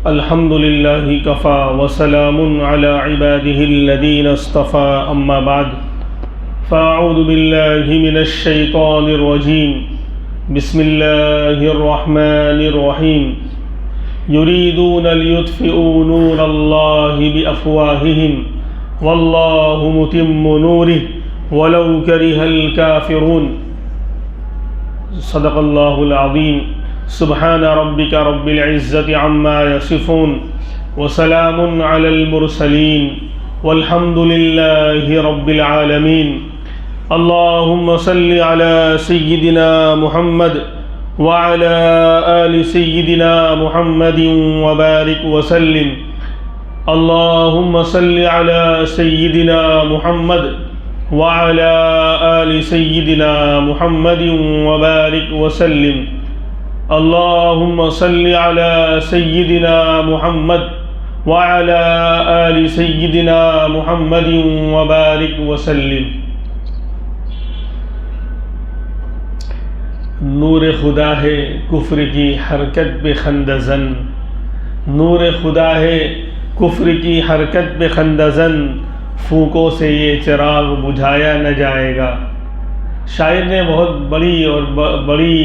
الحمدللہ کفا وسلام علی عباده الذین اصطفى اما بعد فاعوذ باللہ من الشیطان الرجیم بسم اللہ الرحمن الرحیم یریدون لیطفئوا نور اللہ بافواہہم واللہ متم نورہ ولو کرہ الکافرون۔ صدق اللہ العظیم۔ سبحان ربک رب العزة عما یصفون وسلام علی المرسلین والحمد للہ رب العالمین۔ اللہم صل علی سیدنا محمد وعلى آل سيدنا محمد وبارك وسلم۔ اللهم صل على سيدنا محمد وعلى آل سيدنا محمد وبارك وسلم۔ اللهم صل على سيدنا محمد وعلى آل سيدنا محمد وبارك وسلم۔ نور خدا ہے کفر کی حرکت پہ خندہ زن، نور خدا ہے کفر کی حرکت پہ خندہ زن، پھونکوں سے یہ چراغ بجھایا نہ جائے گا۔ شاعر نے بہت بڑی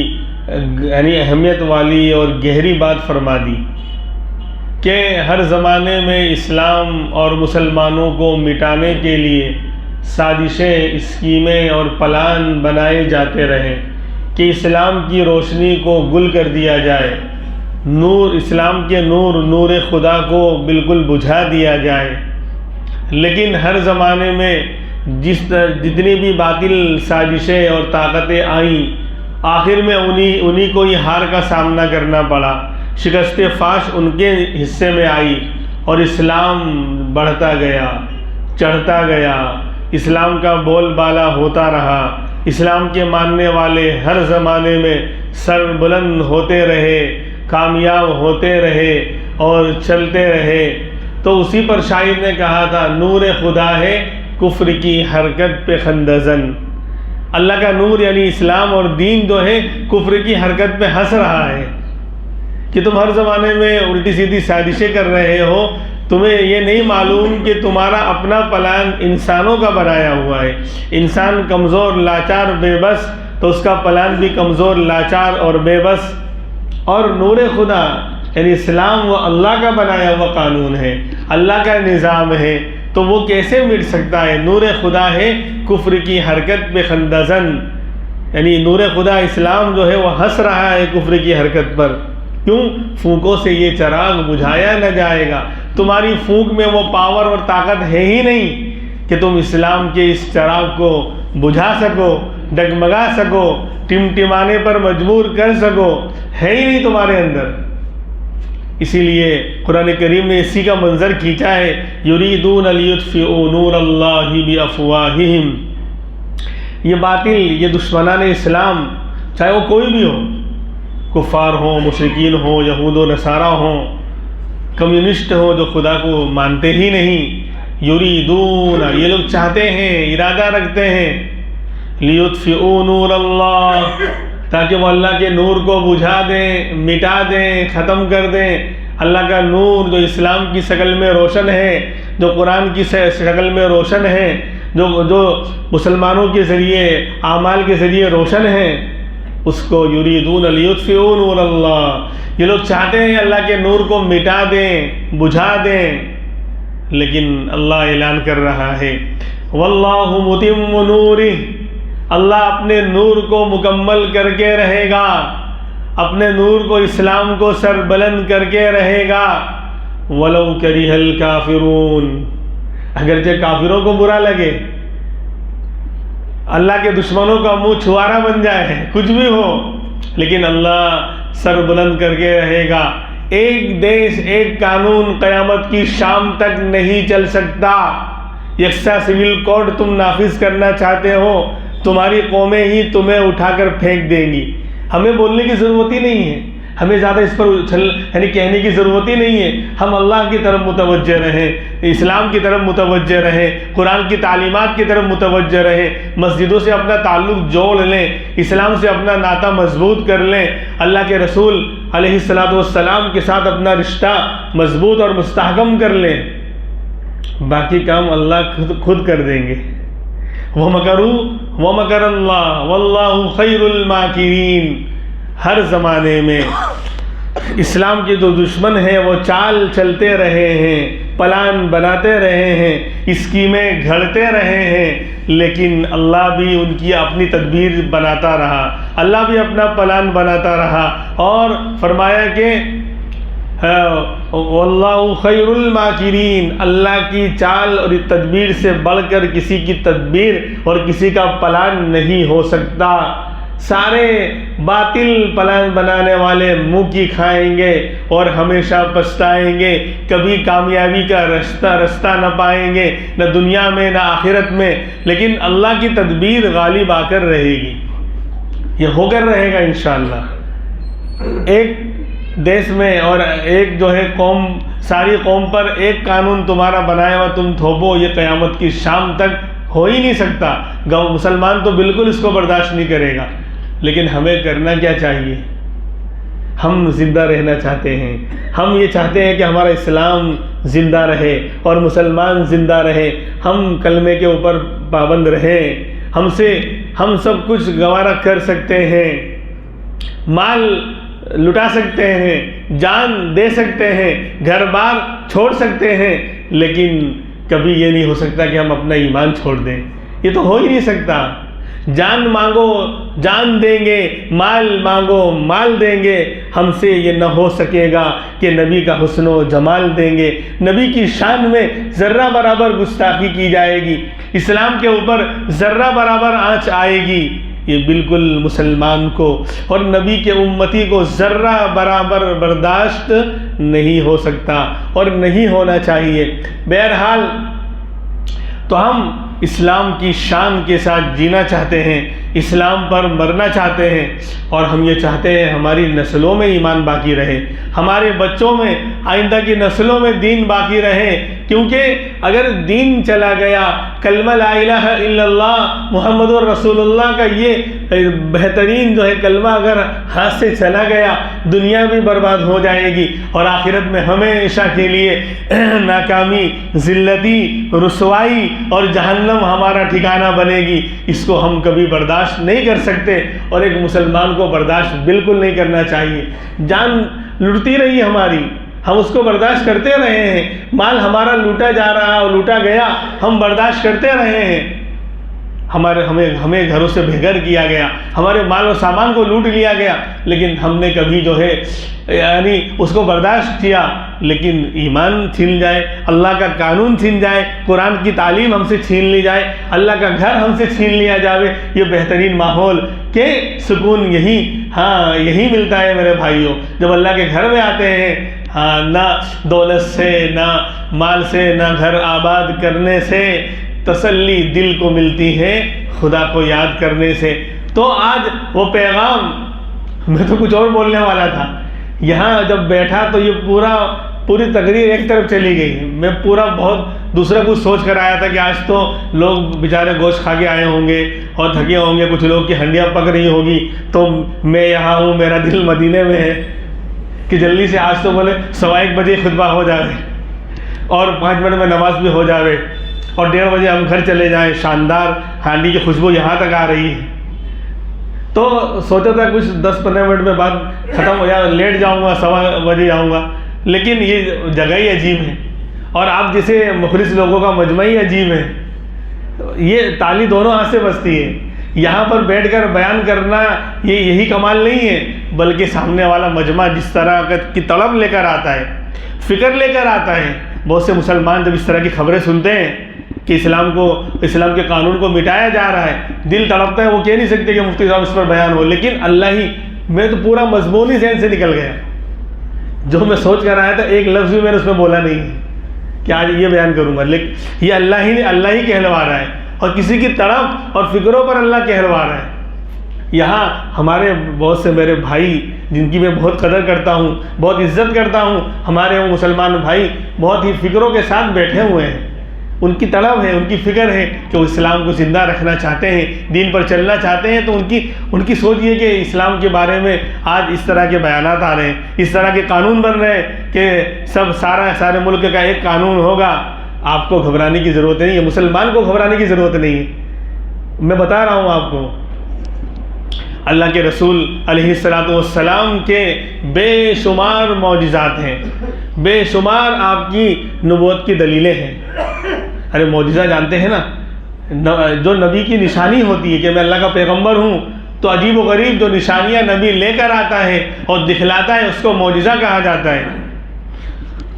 یعنی اہمیت والی اور گہری بات فرما دی کہ ہر زمانے میں اسلام اور مسلمانوں کو مٹانے کے لیے سازشیں، اسکیمیں اور پلان بنائے جاتے رہے کہ اسلام کی روشنی کو گل کر دیا جائے، اسلام کے نور خدا کو بالکل بجھا دیا جائے۔ لیکن ہر زمانے میں جتنی بھی باطل سازشیں اور طاقتیں آئیں، آخر میں انہی کو ہی ہار کا سامنا کرنا پڑا، شکست فاش ان کے حصے میں آئی اور اسلام بڑھتا گیا، چڑھتا گیا، اسلام کا بول بالا ہوتا رہا، اسلام کے ماننے والے ہر زمانے میں سر بلند ہوتے رہے، کامیاب ہوتے رہے اور چلتے رہے۔ تو اسی پر شاعر نے کہا تھا نور خدا ہے کفر کی حرکت پہ خندہ زن۔ اللہ کا نور یعنی اسلام اور دین جو ہے کفر کی حرکت پہ ہنس رہا ہے کہ تم ہر زمانے میں الٹی سیدھی سازشیں کر رہے ہو، تمہیں یہ نہیں معلوم کہ تمہارا اپنا پلان انسانوں کا بنایا ہوا ہے۔ انسان کمزور، لاچار، بے بس، تو اس کا پلان بھی کمزور، لاچار اور بے بس۔ اور نور خدا یعنی اسلام وہ اللہ کا بنایا ہوا قانون ہے، اللہ کا نظام ہے، تو وہ کیسے مٹ سکتا ہے؟ نور خدا ہے کفر کی حرکت پہ خندہ زن، یعنی نور خدا اسلام جو ہے وہ ہنس رہا ہے کفر کی حرکت پر۔ کیوں؟ پھونکوں سے یہ چراغ بجھایا نہ جائے گا۔ تمہاری پھونک میں وہ پاور اور طاقت ہے ہی نہیں کہ تم اسلام کے اس چراغ کو بجھا سکو، ڈگمگا سکو، ٹمٹمانے پر مجبور کر سکو، ہے ہی نہیں تمہارے اندر۔ اسی لیے قرآن کریم نے اسی کا منظر کھینچا ہے، یریدون لیطفئوا نور اللہ بافواہہم۔ یہ باطل، یہ دشمنان اسلام، چاہے وہ کوئی بھی ہو، کفار ہوں، مشرکین ہوں، یہود و نصارہ ہوں، کمیونسٹ ہوں جو خدا کو مانتے ہی نہیں، یریدون یہ لوگ چاہتے ہیں، ارادہ رکھتے ہیں، لیطفئوا نور اللہ تاکہ وہ اللہ کے نور کو بجھا دیں، مٹا دیں، ختم کر دیں۔ اللہ کا نور جو اسلام کی شکل میں روشن ہے، جو قرآن کی شکل میں روشن ہے، جو مسلمانوں کے ذریعے اعمال کے ذریعے روشن ہے، اس کو یریدون لیطفئوا نور اللہ، یہ لوگ چاہتے ہیں اللہ کے نور کو مٹا دیں، بجھا دیں، لیکن اللہ اعلان کر رہا ہے واللہ متم نورہ، اللہ اپنے نور کو مکمل کر کے رہے گا، اپنے نور کو، اسلام کو سر بلند کر کے رہے گا، وَلَوْ كَرِهَ الْكَافِرُونَ، اگرچہ کافروں کو برا لگے، اللہ کے دشمنوں کا منہ چھوارا بن جائے، کچھ بھی ہو، لیکن اللہ سر بلند کر کے رہے گا۔ ایک دیش، ایک قانون قیامت کی شام تک نہیں چل سکتا۔ یکساں سول کوڈ تم نافذ کرنا چاہتے ہو، تمہاری قومیں ہی تمہیں اٹھا کر پھینک دیں گی۔ ہمیں بولنے کی ضرورت ہی نہیں ہے، ہمیں زیادہ اس پر یعنی کہنے کی ضرورت ہی نہیں ہے. ہم اللہ کی طرف متوجہ رہیں, اسلام کی طرف متوجہ رہیں, قرآن کی تعلیمات کی طرف متوجہ رہیں, مسجدوں سے اپنا تعلق جوڑ لیں, اسلام سے اپنا ناطہ مضبوط کر لیں, اللہ کے رسول علیہ الصلاۃ والسلام کے ساتھ اپنا رشتہ مضبوط اور مستحکم کر لیں. باقی کام اللہ خود کر دیں گے. وَمَكَرُوا وَمَكَرَ اللَّهُ وَاللَّهُ خَيْرُ الْمَاكِرِينَ. ہر زمانے میں اسلام کے جو دشمن ہیں وہ چال چلتے رہے ہیں, پلان بناتے رہے ہیں, اسکیمیں گھڑتے رہے ہیں, لیکن اللہ بھی ان کی اپنی تدبیر بناتا رہا, اللہ بھی اپنا پلان بناتا رہا, اور فرمایا کہ واللہ خیر الماکرین, اللہ کی چال اور تدبیر سے بڑھ کر کسی کی تدبیر اور کسی کا پلان نہیں ہو سکتا. سارے باطل پلان بنانے والے منہ کی کھائیں گے اور ہمیشہ پچھتائیں گے, کبھی کامیابی کا رستہ نہ پائیں گے, نہ دنیا میں نہ آخرت میں, لیکن اللہ کی تدبیر غالب آ کر رہے گی, یہ ہو کر رہے گا انشاءاللہ. ایک دیش میں اور ایک جو ہے قوم, ساری قوم پر ایک قانون تمہارا بنایا ہوا تم تھوپو, یہ قیامت کی شام تک ہو ہی نہیں سکتا. مسلمان تو بالکل اس کو برداشت نہیں کرے گا. لیکن ہمیں کرنا کیا چاہیے؟ ہم زندہ رہنا چاہتے ہیں, ہم یہ چاہتے ہیں کہ ہمارا اسلام زندہ رہے اور مسلمان زندہ رہے, ہم کلمے کے اوپر پابند رہیں. ہم سب کچھ گوارا کر سکتے ہیں, مال لٹا سکتے ہیں, جان دے سکتے ہیں, گھر بار چھوڑ سکتے ہیں, لیکن کبھی یہ نہیں ہو سکتا کہ ہم اپنا ایمان چھوڑ دیں. یہ تو ہو ہی نہیں سکتا. جان مانگو جان دیں گے, مال مانگو مال دیں گے, ہم سے یہ نہ ہو سکے گا کہ نبی کا حسن و جمال دیں گے. نبی کی شان میں ذرہ برابر گستاخی کی جائے گی, اسلام کے اوپر ذرہ برابر آنچ آئے گی, یہ بالکل مسلمان کو اور نبی کے امتی کو ذرہ برابر برداشت نہیں ہو سکتا اور نہیں ہونا چاہیے. بہرحال تو ہم اسلام کی شان کے ساتھ جینا چاہتے ہیں, اسلام پر مرنا چاہتے ہیں, اور ہم یہ چاہتے ہیں ہماری نسلوں میں ایمان باقی رہے, ہمارے بچوں میں, آئندہ کی نسلوں میں دین باقی رہے. کیونکہ اگر دین چلا گیا, کلمہ لا الہ الا اللہ محمد الرسول اللہ کا یہ بہترین جو ہے کلمہ اگر ہاتھ سے چلا گیا, دنیا بھی برباد ہو جائے گی اور آخرت میں ہمیشہ کے لیے ناکامی, ذلتی, رسوائی اور جہنم ہمارا ٹھکانہ بنے گی. اس کو ہم کبھی برداشت نہیں کر سکتے اور ایک مسلمان کو برداشت بالکل نہیں کرنا چاہیے. جان لٹتی رہی ہماری, ہم اس کو برداشت کرتے رہے ہیں, مال ہمارا لوٹا جا رہا اور لوٹا گیا, ہم برداشت کرتے رہے ہیں. ہمیں گھروں سے بے گھر کیا گیا, ہمارے مال و سامان کو لوٹ لیا گیا, لیکن ہم نے کبھی جو ہے یعنی اس کو برداشت کیا. لیکن ایمان چھین جائے, اللہ کا قانون چھین جائے, قرآن کی تعلیم ہم سے چھین لی جائے, اللہ کا گھر ہم سے چھین لیا جاوے, یہ بہترین ماحول کہ سکون یہی ملتا ہے میرے بھائیوں. جب اللہ کے گھر میں آتے ہیں, نہ دولت سے, نہ مال سے, نہ گھر آباد کرنے سے تسلی دل کو ملتی ہے, خدا کو یاد کرنے سے. تو آج وہ پیغام, میں تو کچھ اور بولنے والا تھا, یہاں جب بیٹھا تو یہ پوری تقریر ایک طرف چلی گئی. میں بہت دوسرا کچھ سوچ کر آیا تھا کہ آج تو لوگ بیچارے گوشت کھا کے آئے ہوں گے اور تھکے ہوں گے, کچھ لوگ کی ہنڈیاں پک رہی ہوگی, تو میں یہاں ہوں, میرا دل مدینے میں ہے کہ جلدی سے آج تو بولے 1:15 بجے خطبہ ہو جائے اور 5 منٹ میں نماز بھی ہو جائے اور 1:30 بجے ہم گھر چلے جائیں. شاندار ہانڈی کی خوشبو یہاں تک آ رہی ہے. تو سوچا تھا کچھ 10-15 منٹ میں بعد ختم ہو جائے, لیٹ جاؤں گا, 1:15 بجے جاؤں گا. لیکن یہ جگہ ہی عجیب ہے اور آپ جیسے مخلص لوگوں کا مجمع ہی عجیب ہے. یہ تالی دونوں ہاتھ سے بجتی ہے. یہاں پر بیٹھ کر بیان کرنا یہی کمال نہیں ہے, بلکہ سامنے والا مجمع جس طرح کی طلب لے کر آتا ہے, فکر لے کر آتا ہے. بہت سے مسلمان جب اس طرح کی خبریں سنتے ہیں کہ اسلام کے قانون کو مٹایا جا رہا ہے, دل تڑپتا ہے. وہ کہہ نہیں سکتے کہ مفتی صاحب اس پر بیان ہو, لیکن اللہ ہی, میں تو پورا مضمون ہی ذہن سے نکل گیا. جو میں سوچ کر آیا تھا ایک لفظ بھی میں نے اس میں بولا نہیں کہ آج یہ بیان کروں گا, لیکن یہ اللہ ہی کہلوا رہا ہے اور کسی کی تڑپ اور فکروں پر اللہ کہلوا رہا ہے. یہاں ہمارے بہت سے میرے بھائی جن کی میں بہت قدر کرتا ہوں، بہت عزت کرتا ہوں، ہمارے وہ مسلمان بھائی بہت ہی فکروں کے ساتھ بیٹھے ہوئے ہیں، ان کی طلب ہے، ان کی فکر ہے کہ وہ اسلام کو زندہ رکھنا چاہتے ہیں، دین پر چلنا چاہتے ہیں، تو ان کی سوچ یہ کہ اسلام کے بارے میں آج اس طرح کے بیانات آ رہے ہیں، اس طرح کے قانون بن رہے ہیں کہ سارے ملک کا ایک قانون ہوگا۔ آپ کو گھبرانے کی ضرورت نہیں ہے، مسلمان کو گھبرانے کی ضرورت نہیں ہے۔ میں بتا رہا ہوں آپ کو، اللہ کے رسول علیہ السلام کے بے شمار معجزات ہیں، بے شمار آپ کی نبوت کی دلیلیں ہیں۔ ارے معجزہ جانتے ہیں نا، جو نبی کی نشانی ہوتی ہے کہ میں اللہ کا پیغمبر ہوں، تو عجیب و غریب جو نشانیاں نبی لے کر آتا ہے اور دکھلاتا ہے اس کو معجزہ کہا جاتا ہے۔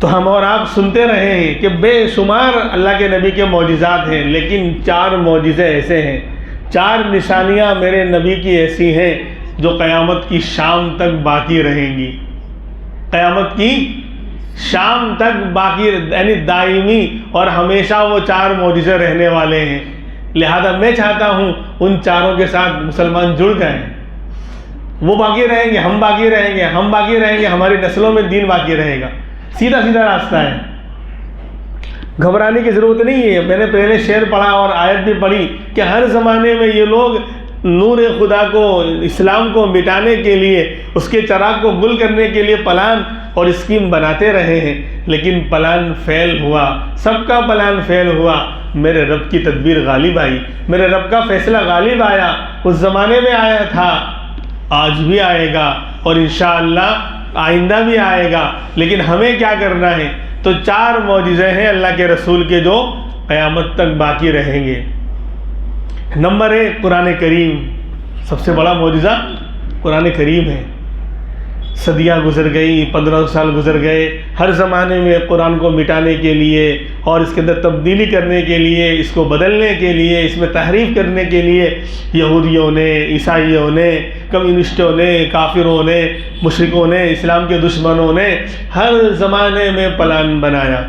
تو ہم اور آپ سنتے رہے ہیں کہ بے شمار اللہ کے نبی کے معجزات ہیں، لیکن 4 معجزے ایسے ہیں، 4 نشانیاں میرے نبی کی ایسی ہیں جو قیامت کی شام تک باقی رہیں گی، قیامت کی شام تک باقی، یعنی دائمی اور ہمیشہ وہ 4 معجزے رہنے والے ہیں۔ لہذا میں چاہتا ہوں ان 4 کے ساتھ مسلمان جڑ جائیں، وہ باقی رہیں گے، ہم باقی رہیں گے، ہم باقی رہیں گے، ہماری نسلوں میں دین باقی رہے گا۔ سیدھا سیدھا راستہ ہے، گھبرانے کی ضرورت نہیں ہے۔ میں نے پہلے شعر پڑھا اور آیت بھی پڑھی کہ ہر زمانے میں یہ لوگ نور خدا کو، اسلام کو مٹانے کے لیے، اس کے چراغ کو گل کرنے کے لیے پلان اور اسکیم بناتے رہے ہیں، لیکن پلان فیل ہوا، سب کا پلان فیل ہوا۔ میرے رب کی تدبیر غالب آئی، میرے رب کا فیصلہ غالب آیا، اس زمانے میں آیا تھا، آج بھی آئے گا اور انشاءاللہ آئندہ بھی آئے گا۔ لیکن ہمیں کیا کرنا ہے؟ تو 4 معجزے ہیں اللہ کے رسول کے جو قیامت تک باقی رہیں گے۔ نمبر 1 قرآن کریم، سب سے بڑا معجزہ قرآن کریم ہے۔ صدیاں گزر گئی، 15 سال گزر گئے، ہر زمانے میں قرآن کو مٹانے کے لیے اور اس کے اندر تبدیلی کرنے کے لیے، اس کو بدلنے کے لیے، اس میں تحریف کرنے کے لیے یہودیوں نے، عیسائیوں نے، کمیونسٹوں نے، کافروں نے، مشرکوں نے، اسلام کے دشمنوں نے ہر زمانے میں پلان بنایا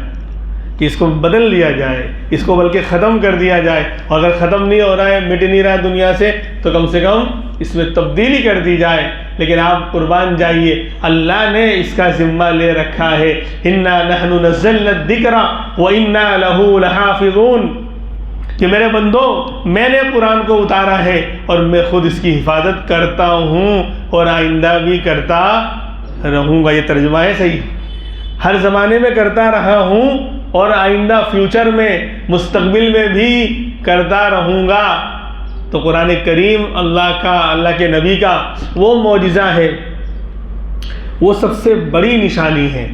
کہ اس کو بدل لیا جائے، اس کو بلکہ ختم کر دیا جائے، اور اگر ختم نہیں ہو رہا ہے، مٹ نہیں رہا ہے دنیا سے، تو کم سے کم اس میں تبدیلی کر دی جائے۔ لیکن آپ قربان جائیے، اللہ نے اس کا ذمہ لے رکھا ہے، اِنَّا نَحْنُ نَزَّلْنَا الذِّكْرَ وَإِنَّا لَهُ لَحَافِظُونَ، کہ میرے بندو میں نے قرآن کو اتارا ہے اور میں خود اس کی حفاظت کرتا ہوں اور آئندہ بھی کرتا رہوں گا۔ یہ ترجمہ ہے صحیح، ہر زمانے میں کرتا رہا ہوں اور آئندہ فیوچر میں، مستقبل میں بھی کرتا رہوں گا۔ تو قرآن کریم اللہ کے نبی کا وہ معجزہ ہے، وہ سب سے بڑی نشانی ہے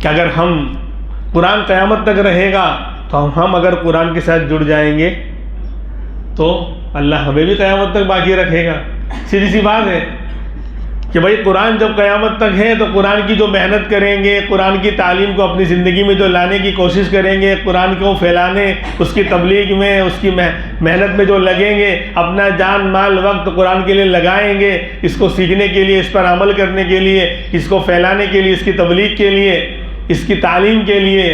کہ اگر ہم قرآن قیامت تک رہے گا تو ہم اگر قرآن کے ساتھ جڑ جائیں گے تو اللہ ہمیں بھی قیامت تک باقی رکھے گا۔ سیدھی سی بات ہے کہ بھائی قرآن جب قیامت تک ہے تو قرآن کی جو محنت کریں گے، قرآن کی تعلیم کو اپنی زندگی میں جو لانے کی کوشش کریں گے، قرآن کو پھیلانے، اس کی تبلیغ میں، اس کی محنت میں جو لگیں گے، اپنا جان مال وقت قرآن کے لیے لگائیں گے، اس کو سیکھنے کے لیے، اس پر عمل کرنے کے لیے، اس کو پھیلانے کے لیے، اس کی تبلیغ کے لیے، اس کی تعلیم کے لیے،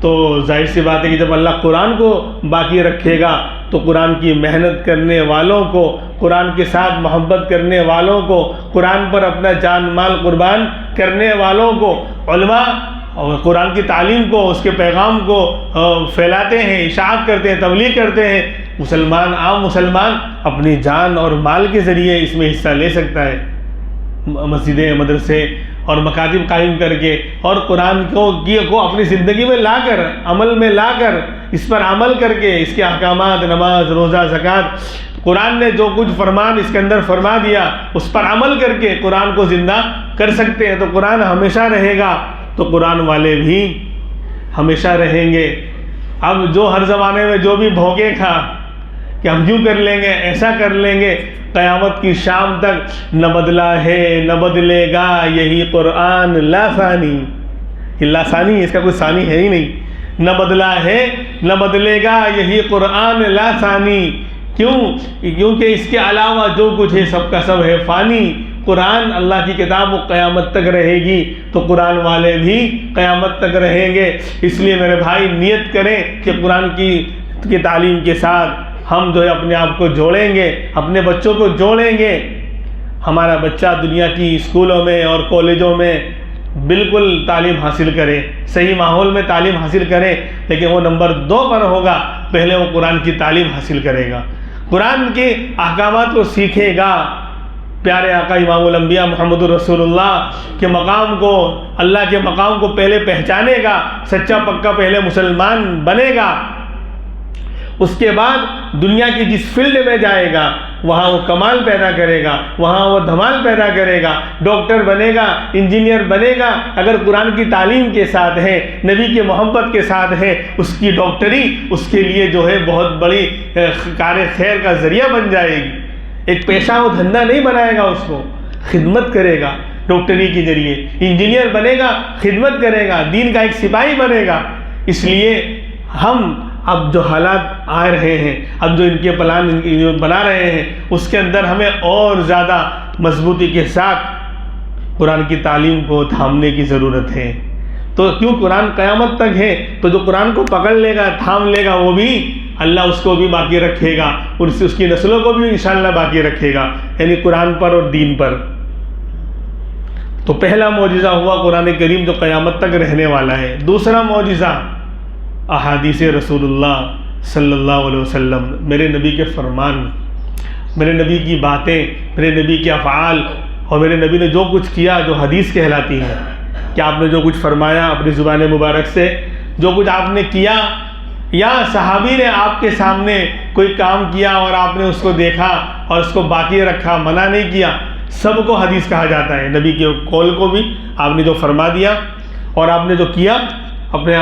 تو ظاہر سی بات ہے کہ جب اللہ قرآن کو باقی رکھے گا تو قرآن کی محنت کرنے والوں کو، قرآن کے ساتھ محبت کرنے والوں کو، قرآن پر اپنا جان مال قربان کرنے والوں کو، علماء اور قرآن کی تعلیم کو، اس کے پیغام کو پھیلاتے ہیں، اشاعت کرتے ہیں، تبلیغ کرتے ہیں، مسلمان، عام مسلمان اپنی جان اور مال کے ذریعے اس میں حصہ لے سکتا ہے۔ مسجدیں، مدرسے اور مکاتب قائم کر کے اور قرآن کو اپنی زندگی میں لا کر، عمل میں لا کر، اس پر عمل کر کے، اس کے احکامات، نماز، روزہ، زکوٰۃ، قرآن نے جو کچھ فرمان اس کے اندر فرما دیا، اس پر عمل کر کے قرآن کو زندہ کر سکتے ہیں۔ تو قرآن ہمیشہ رہے گا تو قرآن والے بھی ہمیشہ رہیں گے۔ اب جو ہر زمانے میں جو بھی بھونکے کھا کہ ہم یوں کر لیں گے، ایسا کر لیں گے، قیامت کی شام تک نہ بدلا ہے نہ بدلے گا یہی قرآن لا ثانی، یہ لا ثانی، اس کا کوئی ثانی ہے ہی نہیں، نہ بدلا ہے نہ بدلے گا یہی قرآن لا ثانی، کیونکہ اس کے علاوہ جو کچھ ہے سب کا سب ہے فانی۔ قرآن اللہ کی کتاب وہ قیامت تک رہے گی تو قرآن والے بھی قیامت تک رہیں گے۔ اس لیے میرے بھائی نیت کریں کہ قرآن کی تعلیم کے ساتھ ہم جو ہے اپنے آپ کو جوڑیں گے، اپنے بچوں کو جوڑیں گے، ہمارا بچہ دنیا کی اسکولوں میں اور کالجوں میں بالکل تعلیم حاصل کرے، صحیح ماحول میں تعلیم حاصل کرے، لیکن وہ نمبر 2 پر ہوگا، پہلے وہ قرآن کی تعلیم حاصل کرے گا، قرآن کے احکامات کو سیکھے گا، پیارے آقا امام الانبیاء محمد رسول اللہ کے مقام کو، اللہ کے مقام کو پہلے پہچانے گا، سچا پکا پہلے مسلمان بنے گا، اس کے بعد دنیا کی جس فیلڈ میں جائے گا وہاں وہ کمال پیدا کرے گا، وہاں وہ دھمال پیدا کرے گا، ڈاکٹر بنے گا، انجینئر بنے گا، اگر قرآن کی تعلیم کے ساتھ ہے، نبی کی محبت کے ساتھ ہے، اس کی ڈاکٹری اس کے لیے جو ہے بہت بڑی کار خیر کا ذریعہ بن جائے گی، ایک پیشہ و دھندا نہیں بنائے گا، اس کو خدمت کرے گا ڈاکٹری کے ذریعے، انجینئر بنے گا، خدمت کرے گا، دین کا ایک سپاہی بنے گا۔ اس لیے ہم اب جو حالات آ رہے ہیں، اب جو ان کے پلان بنا رہے ہیں، اس کے اندر ہمیں اور زیادہ مضبوطی کے ساتھ قرآن کی تعلیم کو تھامنے کی ضرورت ہے۔ تو کیوں قرآن قیامت تک ہے، تو جو قرآن کو پکڑ لے گا، تھام لے گا، وہ بھی اللہ اس کو بھی باقی رکھے گا، اور اس کی نسلوں کو بھی انشاءاللہ باقی رکھے گا، یعنی قرآن پر اور دین پر۔ تو پہلا معجزہ ہوا قرآن کریم جو قیامت تک رہنے والا ہے۔ دوسرا معجزہ احادیث رسول اللہ صلی اللہ علیہ وسلم، میرے نبی کے فرمان، میرے نبی کی باتیں، میرے نبی کے افعال، اور میرے نبی نے جو کچھ کیا جو حدیث کہلاتی ہے، کہ آپ نے جو کچھ فرمایا اپنی زبان مبارک سے، جو کچھ آپ نے کیا، یا صحابی نے آپ کے سامنے کوئی کام کیا اور آپ نے اس کو دیکھا اور اس کو باقی رکھا، منع نہیں کیا، سب کو حدیث کہا جاتا ہے۔ نبی کے قول کو بھی آپ نے جو فرما دیا اور آپ نے جو کیا اپنے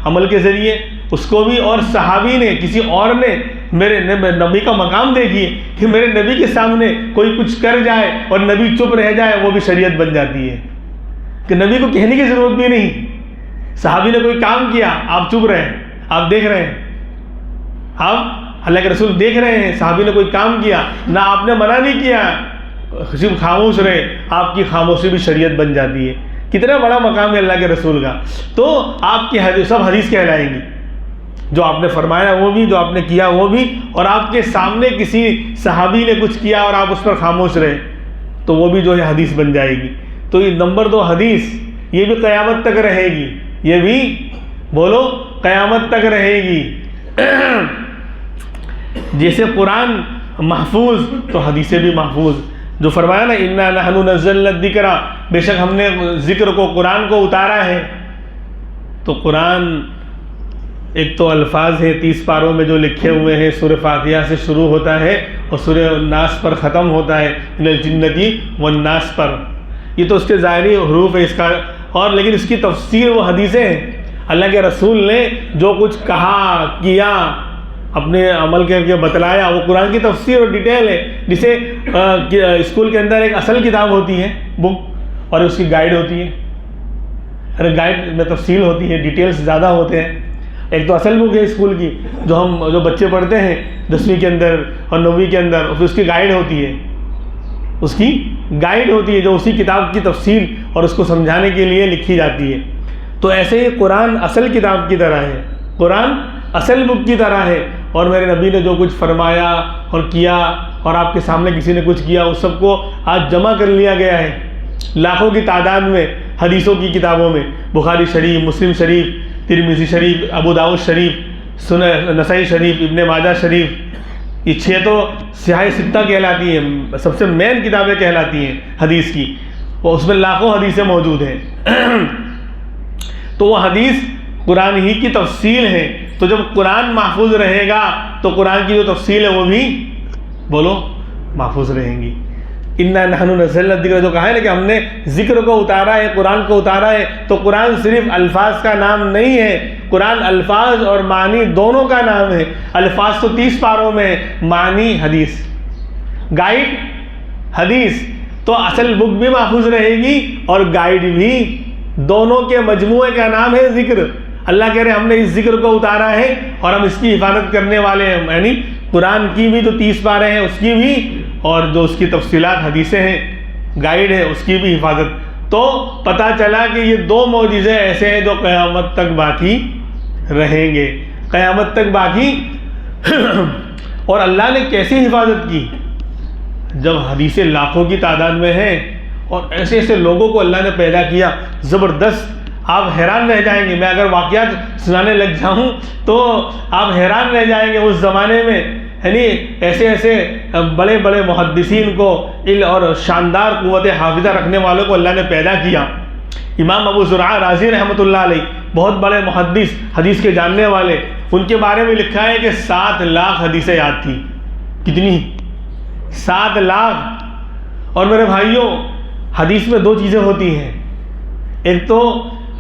عمل کے ذریعے اس کو بھی، اور صحابی نے، کسی اور نے میرے نبی کا مقام دیکھیے کہ میرے نبی کے سامنے کوئی کچھ کر جائے اور نبی چپ رہ جائے، وہ بھی شریعت بن جاتی ہے، کہ نبی کو کہنے کی ضرورت بھی نہیں۔ صحابی نے کوئی کام کیا، آپ چپ رہے، آپ دیکھ رہے ہیں، آپ اللہ کے رسول دیکھ رہے ہیں، صحابی نے کوئی کام کیا، نہ آپ نے منع نہیں کیا، صرف خاموش رہے، آپ کی خاموشی بھی شریعت بن جاتی ہے۔ کتنا بڑا مقام ہے اللہ کے رسول کا۔ تو آپ کی حدیث، سب حدیث کہلائیں گی، جو آپ نے فرمایا وہ بھی، جو آپ نے کیا وہ بھی، اور آپ کے سامنے کسی صحابی نے کچھ کیا اور آپ اس پر خاموش رہے تو وہ بھی جو ہے حدیث بن جائے گی۔ تو یہ نمبر 2 حدیث، یہ بھی قیامت تک رہے گی، یہ بھی بولو قیامت تک رہے گی۔ جیسے قرآن محفوظ تو حدیثیں بھی محفوظ، جو فرمایا نا انا نحن نزلنا الذکر، بے شک ہم نے ذکر کو، قرآن کو اتارا ہے۔ تو قرآن ایک تو الفاظ ہیں 30 پاروں میں جو لکھے ہوئے ہیں، سورہ فاتحہ سے شروع ہوتا ہے اور سورہ الناس پر ختم ہوتا ہے، من الجنتی والناس پر، یہ تو اس کے ظاہری حروف ہے اس کا، اور لیکن اس کی تفسیر وہ حدیثیں ہیں۔ اللہ کے رسول نے جو کچھ کہا، کیا، اپنے عمل کر کے بتلایا، وہ قرآن کی تفسیر اور ڈیٹیل ہے، جسے اسکول کے اندر ایک اصل کتاب ہوتی ہے بک، اور اس کی گائیڈ ہوتی ہے، ارے گائیڈ میں تفصیل ہوتی ہے، ڈیٹیلز زیادہ ہوتے ہیں۔ ایک تو اصل بک ہے اسکول کی جو بچے پڑھتے ہیں 10ویں کے اندر اور 9ویں کے اندر، پھر اس کی گائیڈ ہوتی ہے، اس کی گائیڈ ہوتی ہے جو اسی کتاب کی تفصیل اور اس کو سمجھانے کے لیے لکھی جاتی ہے۔ تو ایسے ہی قرآن اصل کتاب کی طرح ہے، قرآن اصل بک کی طرح ہے، اور میرے نبی نے جو کچھ فرمایا اور کیا، اور آپ کے سامنے کسی نے کچھ کیا، اس سب کو آج جمع کر لیا گیا ہے لاکھوں کی تعداد میں حدیثوں کی کتابوں میں، بخاری شریف، مسلم شریف، ترمذی شریف، ابو داؤد شریف، سنن نسائی شریف، ابن ماجہ شریف، یہ 6 تو سیاہ ستہ کہلاتی ہیں، سب سے مین کتابیں کہلاتی ہیں حدیث کی، اور اس میں لاکھوں حدیثیں موجود ہیں۔ تو وہ حدیث قرآن ہی کی تفصیل ہے۔ تو جب قرآن محفوظ رہے گا تو قرآن کی جو تفصیل ہے وہ بھی بولو محفوظ رہیں گی۔ انا نحن نزلنا الذکر، جو کہا ہے نا کہ ہم نے ذکر کو اتارا ہے، قرآن کو اتارا ہے، تو قرآن صرف الفاظ کا نام نہیں ہے، قرآن الفاظ اور معنی دونوں کا نام ہے۔ الفاظ تو 30 پاروں میں ہے، معنی حدیث، گائیڈ حدیث، تو اصل بک بھی محفوظ رہے گی اور گائیڈ بھی، دونوں کے مجموعے کا نام ہے ذکر۔ اللہ کہہ رہے ہم نے اس ذکر کو اتارا ہے اور ہم اس کی حفاظت کرنے والے ہیں، یعنی قرآن کی بھی جو 30 پارے ہیں اس کی بھی، اور جو اس کی تفصیلات حدیثیں ہیں، گائیڈ ہے، اس کی بھی حفاظت۔ تو پتہ چلا کہ یہ 2 معجزے ایسے ہیں جو قیامت تک باقی رہیں گے، قیامت تک باقی۔ اور اللہ نے کیسی حفاظت کی؟ جب حدیثیں لاکھوں کی تعداد میں ہیں اور ایسے ایسے لوگوں کو اللہ نے پیدا کیا زبردست، آپ حیران رہ جائیں گے. میں اگر واقعات سنانے لگ جاؤں تو آپ حیران رہ جائیں گے. اس زمانے میں یعنی ایسے ایسے بڑے بڑے محدثین کو اور شاندار قوت حافظہ رکھنے والوں کو اللہ نے پیدا کیا. امام ابو زرعہ رازی رحمۃ اللہ علیہ بہت بڑے محدث، حدیث کے جاننے والے، ان کے بارے میں لکھا ہے کہ 7 لاکھ حدیثیں یاد تھی. کتنی؟ 7 لاکھ. اور میرے بھائیوں، حدیث میں 2 چیزیں ہوتی ہیں. ایک تو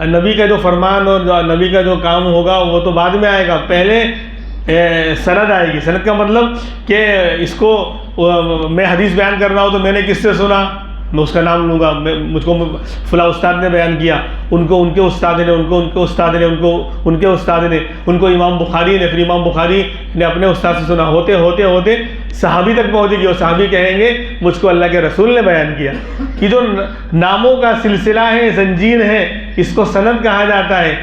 نبی کا جو فرمان اور جو نبی کا جو کام ہوگا وہ تو بعد میں آئے گا، پہلے سند آئے گی. سند کا مطلب کہ اس کو میں حدیث بیان کر رہا ہوں تو میں نے کس سے سنا، میں اس کا نام لوں گا. مجھ کو فلاں استاد نے بیان کیا، ان کو ان کے استاد نے، ان کو ان کے استاد نے، ان کو ان کے استاد نے، ان کو امام بخاری نے، پھر امام بخاری نے اپنے استاد سے سنا. ہوتے ہوتے ہوتے صحابی تک پہنچے گی اور صحابی کہیں گے مجھ کو اللہ کے رسول نے بیان کیا. کہ جو ناموں کا سلسلہ ہے، زنجیر ہے، اس کو سند کہا جاتا ہے.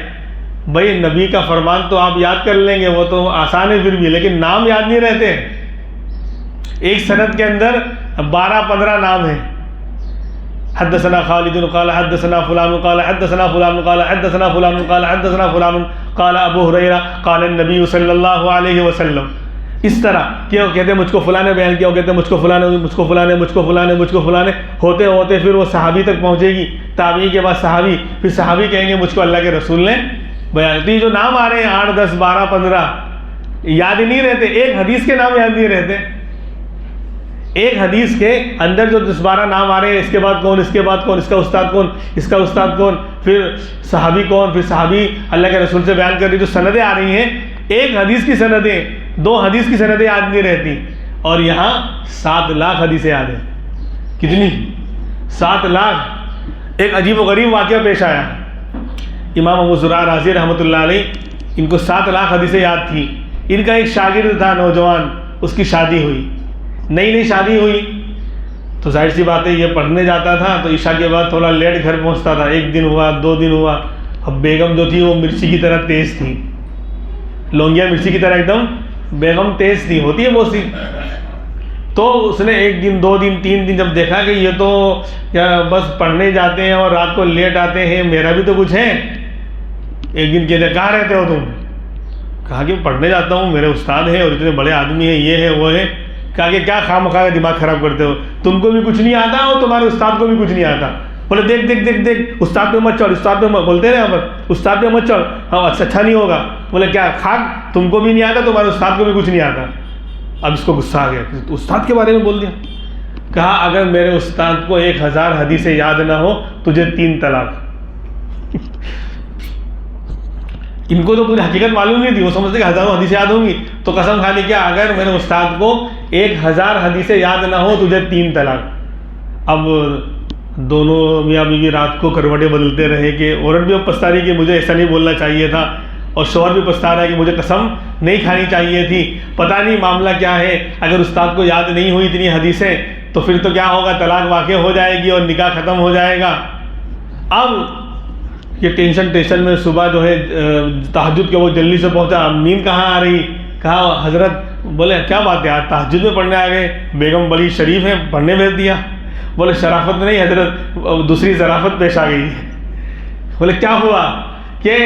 بھائی نبی کا فرمان تو آپ یاد کر لیں گے، وہ تو آسان ہے پھر بھی، لیکن نام یاد نہیں رہتے. ایک سند کے اندر 12-15 نام ہیں. حدثنا خالد قال حدثنا فلان قال حدثنا فلان قال حدثنا فلان قال حدثنا فلان قال ابو ہریرہ قال النبی صلی اللہ علیہ وسلم. اس طرح کہ وہ کہتے ہیں مجھ کو فلاں نے بیان کیا، وہ کہتے ہیں مجھ کو فلاں نے، مجھ کو فلاں نے، مجھ کو فلاں نے، مجھ کو فلاں نے. ہوتے ہوتے پھر وہ صحابی تک پہنچے گی، تابعی کے بعد صحابی، پھر صحابی کہیں گے مجھ کو اللہ کے رسول نے بیان. تو یہ جو نام آ رہے ہیں 8 10 12 15 یاد ہی نہیں رہتے. ایک حدیث کے نام یاد نہیں رہتے. ایک حدیث کے اندر جو 10-12 نام آ رہے ہیں، اس کے بعد کون، اس کے بعد کون، اس کا استاد کون، اس کا استاد کون، پھر صحابی کون، پھر صحابی اللہ کے رسول سے بیان کر رہی، جو سندیں آ رہی ہیں، ایک حدیث کی سندیں، 2 حدیث کی سندیں یاد نہیں رہتی. اور یہاں 7 لاکھ حدیثیں یاد ہیں. کتنی؟ 7 لاکھ. ایک عجیب و غریب واقعہ پیش آیا. امام ابو زرعہ رازی رحمۃ اللہ علیہ، ان کو 7 لاکھ حدیثیں یاد تھیں. ان کا ایک شاگرد تھا نوجوان، اس کی شادی ہوئی، نئی شادی ہوئی تو ظاہر سی بات ہے یہ پڑھنے جاتا تھا تو عشاء کے بعد تھوڑا لیٹ گھر پہنچتا تھا. 1 دن ہوا، 2 دن ہوا. اب بیگم جو تھی وہ مرچی کی طرح تیز تھی، لونگیا مرچی کی طرح ایک دم بیگم تیز تھی، ہوتی ہے بہت سی. تو اس نے 1 دن 2 دن 3 دن جب دیکھا کہ یہ تو کیا بس پڑھنے جاتے ہیں اور رات کو لیٹ آتے ہیں، میرا بھی تو کچھ ہے. ایک دن کہتے کہاں رہتے ہو تم؟ کہا کہ پڑھنے جاتا ہوں، میرے استاد ہیں اور اتنے بڑے آدمی ہیں، یہ ہے وہ ہے. کہا کہ کیا خواہ مخواہ دماغ خراب کرتے ہو، تم کو بھی کچھ نہیں آتا اور تمہارے استاد کو بھی کچھ نہیں آتا. بولے دیکھ دیکھ دیکھ دیکھ استاد پہ مت چڑھ، استاد پہ بولتے رہے پر استاد پہ مت چڑھ، ہاں اچھا نہیں ہوگا. بولے کیا خاک، تم کو بھی نہیں آتا، تمہارے استاد کو بھی کچھ نہیں آتا. اب اس کو غصہ آ گیا، استاد کے بارے میں بول دیا. کہا اگر میرے استاد کو 1000 حدیثیں یاد نہ ہو تجھے 3 طلاق. ان کو تو پوری حقیقت معلوم نہیں تھی، وہ سمجھتے کہ 1000 حدیثیں یاد ہوں گی. تو قسم کھا لی کیا اگر میرے استاد کو 1000 حدیثیں یاد نہ ہو تجھے 3 طلاق. اب دونوں میاں بیوی رات کو کروٹیں بدلتے رہے کہ عورت بھی اب پچھتا رہی کہ مجھے ایسا نہیں بولنا چاہیے تھا، اور شوہر بھی پچھتا رہا ہے کہ مجھے قسم نہیں کھانی چاہیے تھی. پتہ نہیں معاملہ کیا ہے، اگر استاد کو یاد نہیں ہوئی اتنی حدیثیں تو پھر تو کیا ہوگا، طلاق واقع ہو جائے گی اور نکاح ختم ہو جائے گا. اب یہ ٹینشن میں صبح جو ہے تہجد کے وہ جلدی سے پہنچا. اب نیند کہاں آ رہی؟ کہا حضرت، بولے کیا بات ہے آج تہجد میں پڑھنے آ گئے، بیگم بڑی شریف ہے پڑھنے بھیج دیا. بولے شرافت نہیں حضرت، دوسری ظرافت پیش آ گئی. بولے کیا ہوا؟ کہ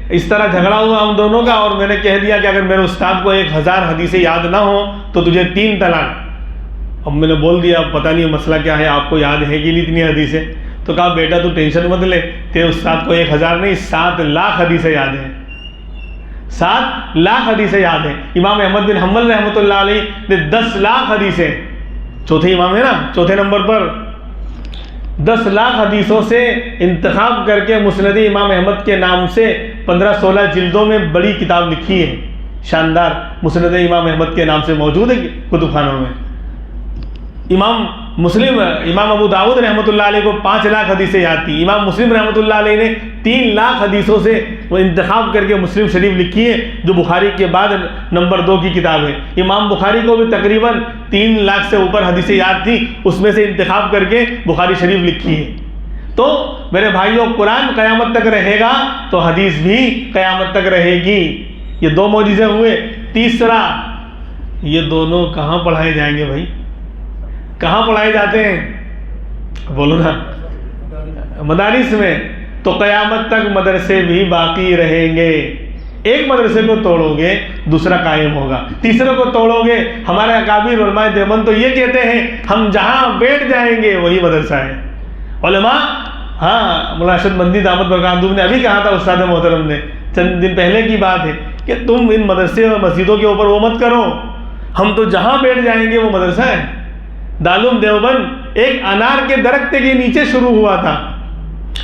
اس طرح جھگڑا ہوا ہم دونوں کا اور میں نے کہہ دیا کہ اگر میرے استاد کو 1000 حدیثیں یاد نہ ہو تو تجھے 3 طلاق. اب میں نے بول دیا اب پتہ نہیں مسئلہ کیا ہے، آپ کو یاد ہے کہ نہیں اتنی حدیثیں؟ تو کہا بیٹا تو ٹینشن مت لے، تیرے استاد کو 1000 نہیں 7 لاکھ حدیثیں یاد ہیں. 7 لاکھ حدیثیں یاد ہیں. امام احمد بن حنبل رحمۃ اللہ علیہ نے 10 لاکھ حدیثیں، چوتھے امام ہے نا، چوتھے نمبر پر 10 لاکھ حدیثوں سے انتخاب کر کے مسند امام احمد کے نام سے 15-16 جلدوں میں بڑی کتاب لکھی ہے. شاندار مسند امام احمد کے نام سے موجود ہے کتب خانوں میں. امام ابو داؤد رحمۃ اللہ علیہ کو 5 لاکھ حدیثیں یاد تھی. امام مسلم رحمۃ اللہ علیہ نے 3 لاکھ حدیثوں سے وہ انتخاب کر کے مسلم شریف لکھی ہے، جو بخاری کے بعد نمبر 2 کی کتاب ہے. امام بخاری کو بھی تقریباً 3 لاکھ سے اوپر حدیثیں یاد تھیں، اس میں سے انتخاب کر کے بخاری شریف لکھی ہے. تو میرے بھائیوں، قرآن قیامت تک رہے گا تو حدیث بھی قیامت تک رہے گی. یہ 2 معجزے ہوئے. تیسرا، یہ دونوں کہاں پڑھائے جائیں گے بھائی؟ کہاں پڑھائے جاتے ہیں؟ بولو نا، مدارس میں۔ تو قیامت تک مدرسے بھی باقی رہیں گے۔ ایک مدرسے کو توڑو گے دوسرا قائم ہوگا، تیسرے کو توڑو گے۔ ہمارے اکابر علماء دیوبند تو یہ کہتے ہیں ہم جہاں بیٹھ جائیں گے وہی مدرسہ ہے۔ علماء، ہاں، مولانا ارشد مندی دامت برکاتہ نے ابھی کہا تھا استاد محترم نے، چند دن پہلے کی بات ہے، کہ تم ان مدرسے اور مسجدوں کے اوپر وہ مت کرو، ہم تو جہاں بیٹھ جائیں گے وہ مدرسہ ہے۔ دارالعلوم دیوبند ایک انار کے درخت کے نیچے شروع ہوا تھا،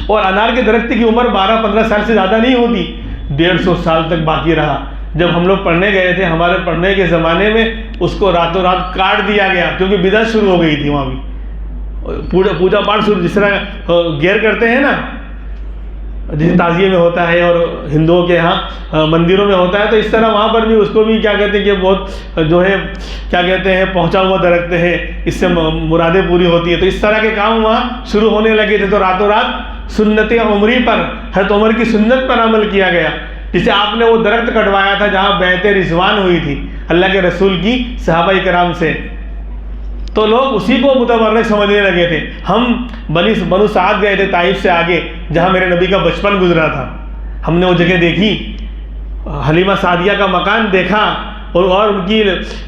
اور انار کے درخت کی عمر 12-15 سال سے زیادہ نہیں ہوتی، 150 سال تک باقی رہا۔ جب ہم لوگ پڑھنے گئے تھے، ہمارے پڑھنے کے زمانے میں اس کو راتوں رات کاٹ دیا گیا، کیونکہ بدعت شروع ہو گئی تھی وہاں بھی۔ پوجا پاٹ جس طرح گیر کرتے ہیں نا، جیسے تعزیے میں ہوتا ہے اور ہندوؤں کے ہاں مندروں میں ہوتا ہے، تو اس طرح وہاں پر بھی اس کو بھی کیا کہتے ہیں کہ بہت جو ہے کیا کہتے ہیں پہنچا ہوا درخت ہے، اس سے مرادیں پوری ہوتی ہیں۔ تو اس طرح کے کام وہاں شروع ہونے لگے تھے، تو راتوں رات سنت عمری پر، حضرت عمر کی سنت پر عمل کیا گیا، جسے آپ نے وہ درخت کٹوایا تھا جہاں بیعت رضوان ہوئی تھی اللہ کے رسول کی صحابہ کرام سے۔ تو لوگ اسی کو متبرک سمجھنے لگے تھے۔ ہم بنو سعد گئے تھے طائف سے آگے، جہاں میرے نبی کا بچپن گزرا تھا، ہم نے وہ جگہ دیکھی، حلیمہ سعدیہ کا مکان دیکھا، اور ان کی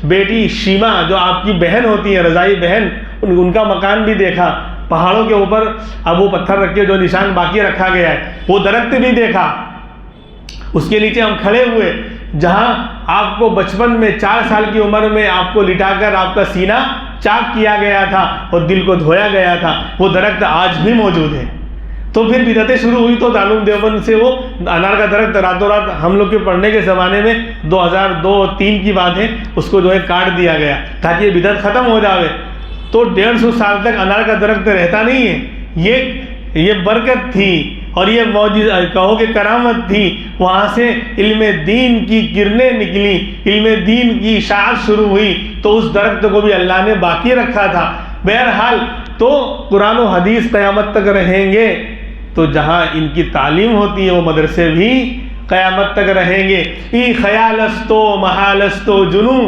بیٹی شیمہ جو آپ کی بہن ہوتی ہے، رضائی بہن، ان کا مکان بھی دیکھا۔ پہاڑوں کے اوپر اب وہ پتھر رکھ کے جو نشان باقی رکھا گیا ہے، وہ درخت بھی دیکھا۔ اس کے نیچے ہم کھڑے ہوئے، جہاں آپ کو بچپن میں 4 سال کی عمر میں آپ کو لٹا کر آپ کا سینہ چاک کیا گیا تھا اور دل کو دھویا گیا تھا، وہ درخت آج بھی موجود ہے۔ تو پھر بدعتیں شروع ہوئی، تو دارالعلوم دیوبند سے وہ انار کا درخت راتوں رات ہم لوگ کے پڑھنے کے زمانے میں 2002-3 کی بات ہے، اس کو جو ہے کاٹ دیا گیا تاکہ یہ بدعت ختم ہو جاوے۔ تو 150 سال تک انار کا درخت رہتا نہیں ہے، یہ برکت تھی اور یہ معجزہ کہو کہ کرامت تھی۔ وہاں سے علم دین کی کرنیں نکلی، علم دین کی اشاعت شروع ہوئی، تو اس درخت کو بھی اللہ نے باقی رکھا تھا۔ بہرحال تو قرآن و حدیث قیامت تک رہیں گے، تو جہاں ان کی تعلیم ہوتی ہے وہ مدرسے بھی قیامت تک رہیں گے۔ ای خیالستو محالستو جنو،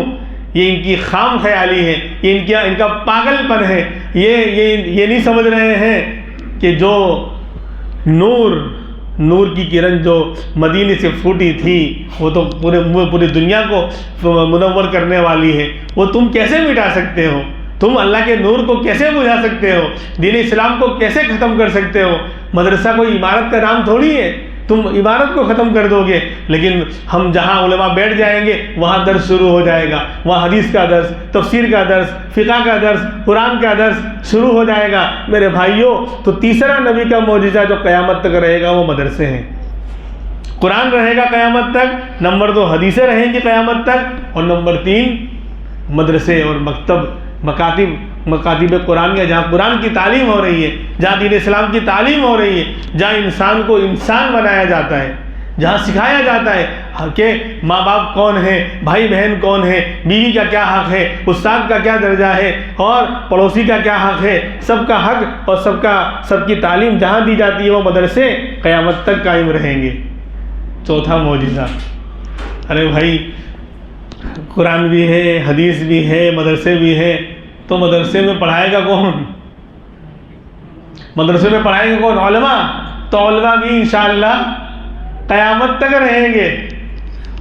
یہ ان کی خام خیالی ہے، یہ ان کا پاگل پن ہے۔ یہ نہیں سمجھ رہے ہیں کہ جو نور کی کرن جو مدینے سے پھوٹی تھی، وہ تو پوری دنیا کو منور کرنے والی ہے، وہ تم کیسے مٹا سکتے ہو؟ تم اللہ کے نور کو کیسے بجھا سکتے ہو؟ دین اسلام کو کیسے ختم کر سکتے ہو؟ مدرسہ کوئی عمارت کا نام تھوڑی ہے، تم عمارت کو ختم کر دو گے۔ لیکن ہم جہاں علماء بیٹھ جائیں گے وہاں درس شروع ہو جائے گا، وہاں حدیث کا درس، تفسیر کا درس، فقہ کا درس، قرآن کا درس شروع ہو جائے گا۔ میرے بھائیوں، تو تیسرا نبی کا معجزہ جو قیامت تک رہے گا وہ مدرسے ہیں۔ قرآن رہے گا قیامت تک، نمبر 2 حدیثیں رہیں گی قیامت تک، اور نمبر 3 مدرسے اور مکاتب قرآن کے، جہاں قرآن کی تعلیم ہو رہی ہے، جہاں دین اسلام کی تعلیم ہو رہی ہے، جہاں انسان کو انسان بنایا جاتا ہے، جہاں سکھایا جاتا ہے کہ ماں باپ کون ہے، بھائی بہن کون ہے، بیوی کا کیا حق ہے، استاد کا کیا درجہ ہے، اور پڑوسی کا کیا حق ہے، سب کا حق اور سب کی تعلیم جہاں دی جاتی ہے وہ مدرسے قیامت تک قائم رہیں گے۔ چوتھا معجزہ، ارے بھائی قرآن بھی ہے، حدیث بھی ہے، مدرسے بھی ہیں، تو مدرسے میں پڑھائے گا کون؟ مدرسے میں پڑھائے گا کون؟ علماء۔ تو علماء بھی انشاءاللہ قیامت تک رہیں گے،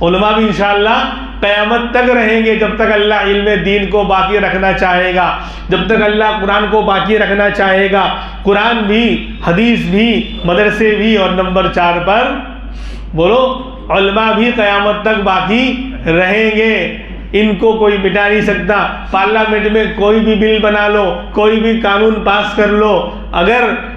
علماء بھی انشاءاللہ قیامت تک رہیں گے، جب تک اللہ علم دین کو باقی رکھنا چاہے گا، جب تک اللہ قرآن کو باقی رکھنا چاہے گا۔ قرآن بھی، حدیث بھی، مدرسے بھی، اور نمبر 4 پر بولو علماء بھی قیامت تک باقی رہیں گے۔ ان کو کوئی مٹا نہیں سکتا۔ پارلیمنٹ میں کوئی بھی بل بنا لو، کوئی بھی قانون پاس کر لو،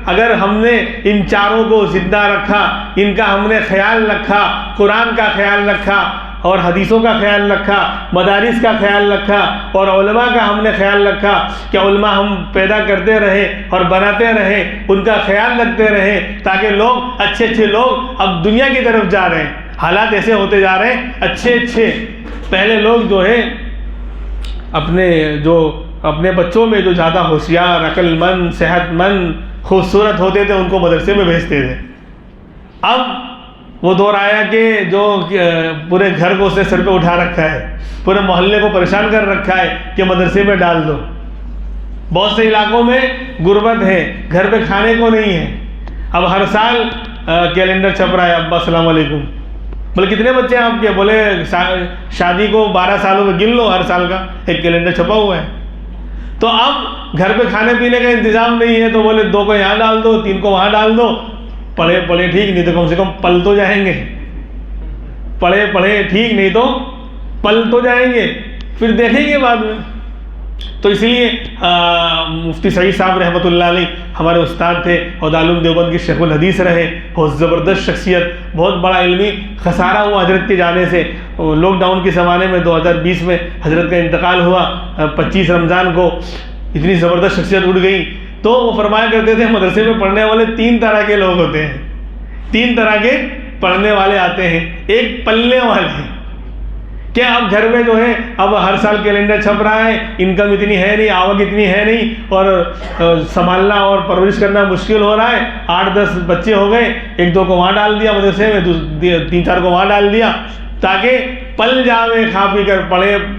اگر ہم نے ان چاروں کو زندہ رکھا، ان کا ہم نے خیال رکھا، قرآن کا خیال رکھا اور حدیثوں کا خیال رکھا، مدارس کا خیال رکھا اور علماء کا ہم نے خیال رکھا کہ علماء ہم پیدا کرتے رہے اور بناتے رہے، ان کا خیال رکھتے رہے، تاکہ لوگ اچھے لوگ اب دنیا کی طرف جا رہے ہیں، حالات ایسے ہوتے جا رہے ہیں اچھے پہلے لوگ جو ہے اپنے بچوں میں جو زیادہ ہوشیار، عقل مند، صحت مند، خوبصورت ہوتے تھے ان کو مدرسے میں بھیجتے تھے۔ اب وہ دور آیا کہ جو پورے گھر کو اس نے سر پہ اٹھا رکھا ہے، پورے محلے کو پریشان کر رکھا ہے کہ مدرسے میں ڈال دو۔ بہت سے علاقوں میں غربت ہے، گھر پہ کھانے کو نہیں ہے. اب ہر سال کیلنڈر چھپ رہا ہے، ابا السلام علیکم. بولے کتنے بچے ہیں آپ کے؟ بولے شادی کو 12 سالوں میں گن لو، ہر سال کا ایک کیلنڈر چھپا ہوا ہے. تو اب گھر پہ کھانے پینے کا انتظام نہیں ہے تو بولے 2 کو یہاں ڈال دو، 3 کو وہاں ڈال دو. پڑھے پڑھے ٹھیک، نہیں تو کم سے کم پل تو جائیں گے. پڑھے پڑھے ٹھیک، نہیں تو پل تو جائیں گے، پھر دیکھیں گے بعد میں. تو اس لیے مفتی سعید صاحب رحمۃ اللہ علیہ ہمارے استاد تھے اور دارالعلوم دیوبند کے شیخ الحدیث رہے. بہت زبردست شخصیت، بہت بڑا علمی خسارہ ہوا حضرت کے جانے سے. لاک ڈاؤن کے زمانے میں 2020 میں حضرت کا انتقال ہوا 25 رمضان کو. اتنی زبردست شخصیت اٹھ گئی. تو وہ فرمایا کرتے تھے مدرسے میں پڑھنے والے 3 طرح کے لوگ ہوتے ہیں. 3 طرح کے پڑھنے والے آتے ہیں. ایک پلنے والے، کیا اب گھر میں جو ہے اب ہر سال کیلنڈر چھپ رہا ہے، انکم اتنی ہے نہیں، آوک اتنی ہے نہیں، اور سنبھالنا اور پرورش کرنا مشکل ہو رہا ہے. 8-10 بچے ہو گئے، 1-2 کو وہاں ڈال دیا مدرسے میں، 3-4 کو وہاں ڈال دیا تاکہ پل جاوے کھا پی کر.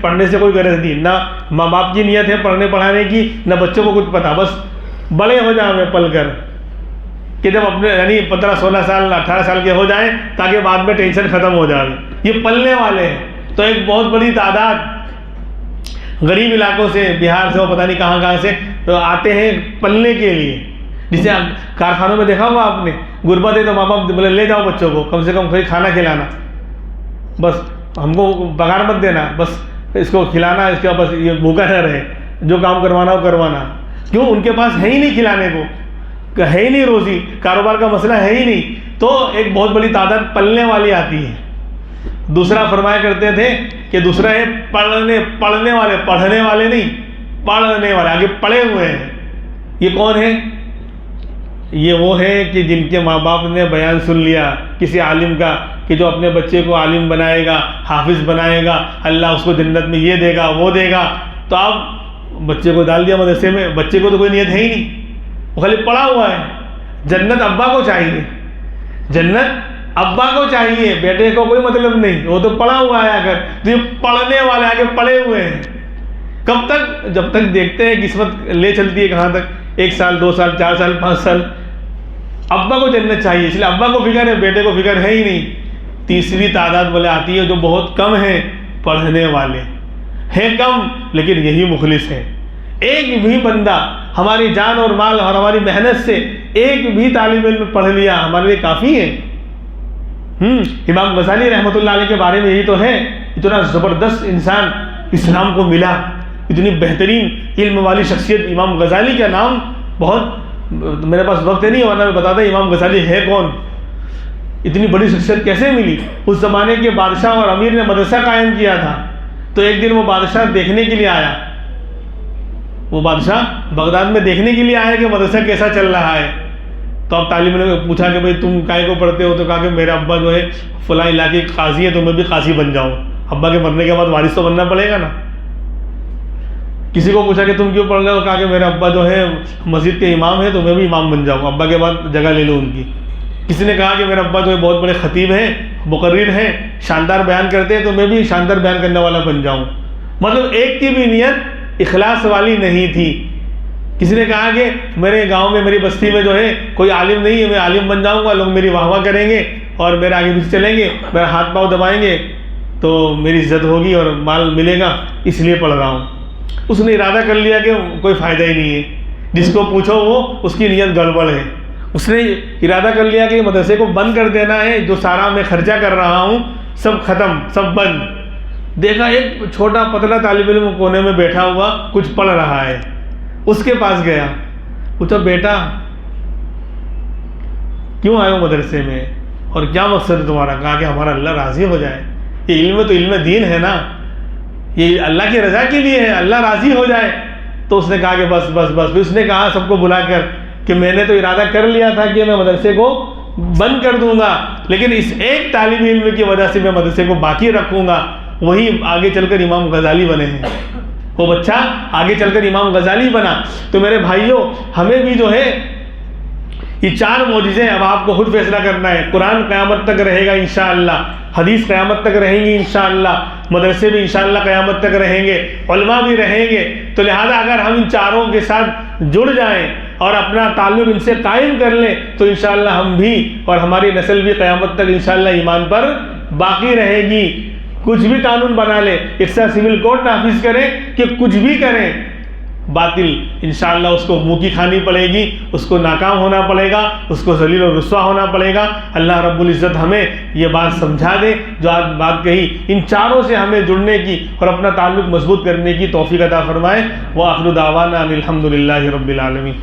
پڑھنے سے کوئی غرض نہیں، نہ ماں باپ کی نیت ہے پڑھنے پڑھانے کی، نہ بچوں کو کچھ پتا، بس بڑے ہو جاوے پل کر کہ جب اپنے یعنی 15-16 سال 18 سال کے ہو جائیں تاکہ بعد میں ٹینشن ختم ہو جائے. یہ پلنے والے ہیں. تو ایک بہت بڑی تعداد غریب علاقوں سے، بہار سے، وہ پتہ نہیں کہاں سے تو آتے ہیں پلنے کے لیے. جسے کارخانوں میں دیکھا ہوگا آپ نے، غربت ہے تو ماں باپ بولے لے جاؤ بچوں کو، کم سے کم کوئی کھانا کھلانا، بس ہم کو پگار مت دینا، بس اس کو کھلانا، اس کا بس یہ بھوکا نہ رہے، جو کام کروانا وہ کروانا. کیوں؟ ان کے پاس ہے ہی نہیں کھلانے کو، ہے ہی نہیں روزی، کاروبار کا مسئلہ ہے ہی نہیں. تو ایک بہت بڑی تعداد پلنے والی آتی ہے. دوسرا فرمایا کرتے تھے کہ دوسرا ہے پڑھنے والے، پڑھنے والے نہیں، پڑھنے والے، آگے پڑھے ہوئے ہیں. یہ کون ہے؟ یہ وہ ہے کہ جن کے ماں باپ نے بیان سن لیا کسی عالم کا کہ جو اپنے بچے کو عالم بنائے گا، حافظ بنائے گا، اللہ اس کو جنت میں یہ دے گا وہ دے گا. تو اب بچے کو ڈال دیا مدرسے میں. بچے کو تو کوئی نیت ہے ہی نہیں، وہ خالی پڑھا ہوا ہے. جنت ابا کو چاہیے، جنت ابا کو چاہیے، بیٹے کو کوئی مطلب نہیں، وہ تو پڑھا ہوا ہے. اگر تو یہ پڑھنے والے آگے پڑھے ہوئے ہیں. کب تک؟ جب تک دیکھتے ہیں قسمت لے چلتی ہے کہاں تک، 1 سال 2 سال 4 سال 5 سال. ابا کو جنت چاہیے، اس لیے ابا کو فکر ہے، بیٹے کو فکر ہے ہی نہیں. تیسری تعداد بولے آتی ہے جو بہت کم ہیں، پڑھنے والے ہیں کم لیکن یہی مخلص ہیں. ایک بھی بندہ ہماری جان اور مال اور ہماری محنت سے ایک بھی طالب علم پڑھ لیا ہمارے لیے کافی ہے. امام غزالی رحمۃ اللہ علیہ کے بارے میں یہی تو ہے، اتنا زبردست انسان اسلام کو ملا، اتنی بہترین علم والی شخصیت. امام غزالی کا نام بہت، میرے پاس وقت نہیں ورنہ میں بتاتا امام غزالی ہے کون، اتنی بڑی شخصیت کیسے ملی. اس زمانے کے بادشاہ اور امیر نے مدرسہ قائم کیا تھا. تو ایک دن وہ بادشاہ دیکھنے کے لیے آیا، وہ بادشاہ بغداد میں دیکھنے کے لیے آیا کہ مدرسہ کیسا چل رہا ہے. تو اب طالب نے پوچھا کہ بھائی تم کائے کو پڑھتے ہو؟ تو کہا کہ میرا ابا جو ہے فلاں علاقے کے قاضی ہے تو میں بھی قاضی بن جاؤں. ابا کے مرنے کے بعد وارث تو بننا پڑے گا نا. کسی کو پوچھا کہ تم کیوں پڑھ رہے ہو؟ کہا کہ میرا ابا جو ہے مسجد کے امام ہے تو میں بھی امام بن جاؤں، ابا کے بعد جگہ لے لوں ان کی. کسی نے کہا کہ میرا ابا جو ہے بہت بڑے خطیب ہیں، مقرر ہیں، شاندار بیان کرتے ہیں تو میں بھی شاندار بیان کرنے والا بن جاؤں. مطلب ایک کی بھی نیت اخلاص والی نہیں تھی. کسی نے کہا کہ میرے گاؤں میں، میری بستی میں جو ہے کوئی عالم نہیں ہے، میں عالم بن جاؤں گا، لوگ میری واہ واہ کریں گے اور میرے آگے پیچھے چلیں گے، میرا ہاتھ پاؤں دبائیں گے تو میری عزت ہوگی اور مال ملے گا، اس لیے پڑھ رہا ہوں. اس نے ارادہ کر لیا کہ کوئی فائدہ ہی نہیں ہے، جس کو پوچھو وہ اس کی نیت گڑبڑ ہے. اس نے ارادہ کر لیا کہ مدرسے کو بند کر دینا ہے، جو سارا میں خرچہ کر رہا ہوں سب ختم، سب بند. دیکھا ایک چھوٹا پتلا طالب علم کونے میں بیٹھا ہوا کچھ پڑھ رہا ہے. اس کے پاس گیا، پوچھا بیٹا کیوں آئے ہو مدرسے میں اور کیا مقصد ہے تمہارا؟ کہا کہ ہمارا اللہ راضی ہو جائے. یہ علم تو علم دین ہے نا، یہ اللہ کی رضا کے لیے ہے، اللہ راضی ہو جائے. تو اس نے کہا کہ بس بس بس. پھر اس نے کہا سب کو بلا کر کہ میں نے تو ارادہ کر لیا تھا کہ میں مدرسے کو بند کر دوں گا، لیکن اس ایک طالب علم کی وجہ سے میں مدرسے کو باقی رکھوں گا. وہی آگے چل کر امام غزالی بنے ہیں. وہ بچہ آگے چل کر امام غزالی بنا. تو میرے بھائیوں، ہمیں بھی جو ہے یہ 4 معجزے اب آپ کو خود فیصلہ کرنا ہے. قرآن قیامت تک رہے گا انشاءاللہ، حدیث قیامت تک رہیں گی انشاءاللہ، مدرسے بھی انشاءاللہ قیامت تک رہیں گے، علماء بھی رہیں گے. تو لہذا اگر ہم ان 4 کے ساتھ جڑ جائیں اور اپنا تعلق ان سے قائم کر لیں تو انشاءاللہ ہم بھی اور ہماری نسل بھی قیامت تک انشاءاللہ ایمان پر باقی رہے گی. کچھ بھی قانون بنا لیں، ایسا سول کوڈ نافذ کریں کہ کچھ بھی کریں، باطل انشاءاللہ اس کو منہ کی کھانی پڑے گی، اس کو ناکام ہونا پڑے گا، اس کو ذلیل و رسوا ہونا پڑے گا. اللہ رب العزت ہمیں یہ بات سمجھا دے جو آج بات کہی، ان 4 سے ہمیں جڑنے کی اور اپنا تعلق مضبوط کرنے کی توفیق عطا فرمائے. وآخر دعوانا ان الحمد للہ رب العالمین.